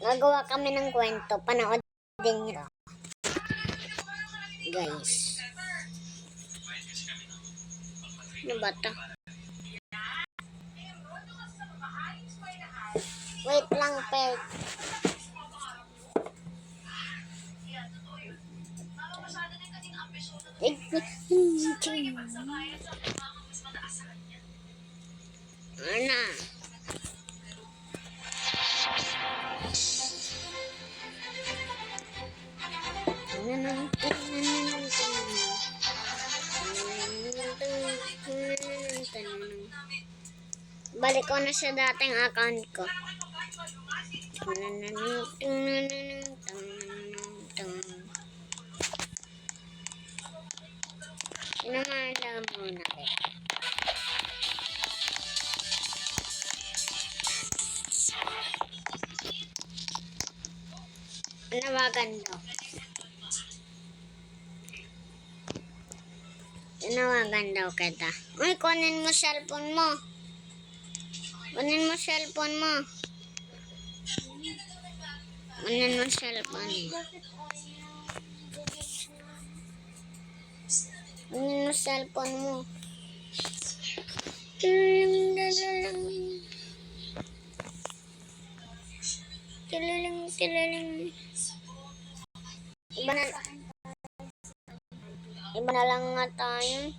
Gagawa kami ng kwento. Panood din nyo. Guys. Ano ba ito? Wait lang, Pet. Ana. Balik ko na sa dating account ko. Sinamala muna ko. Tinawagan daw. Tinawagan daw kita. Uy, kunin mo cellphone mo. Kunin mo cellphone mo. Kunin mo cellphone mo. Kunin mo cellphone mo. Tilaling. Iba na lang nga tayo.